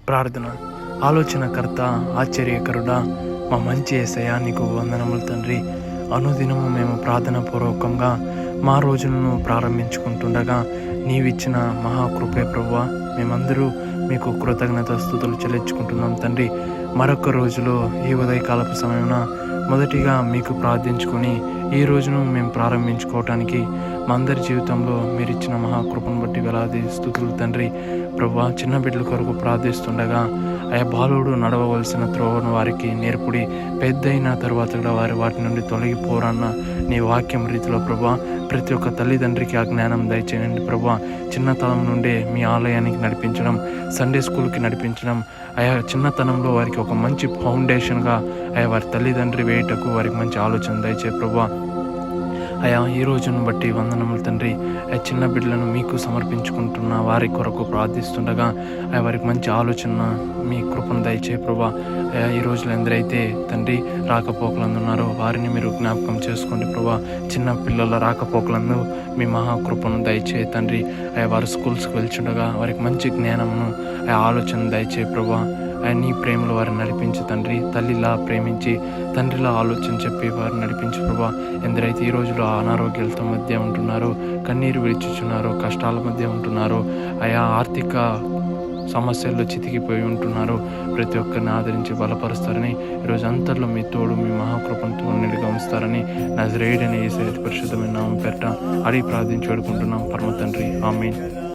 ప్రార్థన. ఆలోచనకర్త, ఆశ్చర్యకరుడా, మా మంచి యేసయ్యా, నీకు వందనములు తండ్రి. అనుదినము మేము ప్రార్థన పూర్వకంగా మా రోజులను ప్రారంభించుకుంటుండగా నీవిచ్చిన మహాకృపే ప్రభువా, మేమందరూ మీకు కృతజ్ఞత స్తుతులు చెల్లించుకుంటున్నాం తండ్రి. మరొక రోజులో ఈ ఉదయకాలపు సమయమున మొదటిగా మీకు ప్రార్థించుకొని ఈ రోజును మేము ప్రారంభించుకోవటానికి మా అందరి జీవితంలో మీరు ఇచ్చిన మహాకృపను బట్టి వేలాది స్తుతులు తండ్రి. ప్రభువా, చిన్న బిడ్డల కొరకు ప్రార్థిస్తుండగా ఆయా బాలుడు నడవవలసిన త్రోవను వారికి నేర్పుడి, పెద్దయిన తర్వాత కూడా వాటి నుండి తొలగిపోరన్న నీ వాక్యం రీతిలో ప్రభువా ప్రతి ఒక్క తల్లిదండ్రికి ఆ జ్ఞానం దయచేయండి ప్రభువా. చిన్నతనం నుండే మీ ఆలయానికి నడిపించడం, సండే స్కూల్కి నడిపించడం, ఆయా చిన్నతనంలో వారికి ఒక మంచి ఫౌండేషన్గా ఆయా వారి తల్లిదండ్రి వేయటకు వారికి మంచి ఆలోచన దయచే ప్రభువా. అయా ఈ రోజును బట్టి వందనములు తండ్రి. చిన్న బిడ్డలను మీకు సమర్పించుకుంటున్న వారి కొరకు ప్రార్థిస్తుండగా వారికి మంచి ఆలోచన మీ కృపను దయచే ప్రభా. ఈ రోజులు ఎందరైతే తండ్రి రాకపోకలందు ఉన్నారో వారిని మీరు జ్ఞాపకం చేసుకోండి ప్రభా. చిన్న పిల్లల రాకపోకలందు మీ మహాకృపను దయచే తండ్రి. వారు స్కూల్స్కి వెళ్తుండగా వారికి మంచి జ్ఞానమును ఆలోచన దయచే ప్రభా. నీ ప్రేమలో వారిని నడిపించి తండ్రి. తల్లిలా ప్రేమించి తండ్రిలా ఆలోచన చెప్పి వారిని నడిపించి ప్రభా. ఎందరైతే ఈ రోజులో అనారోగ్యాలతో మధ్య ఉంటున్నారో, కన్నీరు విడిచుచున్నారో, కష్టాల మధ్య ఉంటున్నారో, ఆయా ఆర్థిక సమస్యల్లో చితికిపోయి ఉంటున్నారో ప్రతి ఒక్కరిని ఆదరించి బలపరుస్తారని, ఈరోజు అంతట్లో మీ తోడు మీ మహాకృపంతో నిలుగా ఉంచుతారని నజరేయుడైన యేసు పరిశుద్ధమైన నామం పేరట అడిగి ప్రార్థించి వేడుకుంటున్నాం పరమ తండ్రి. ఆమేన్.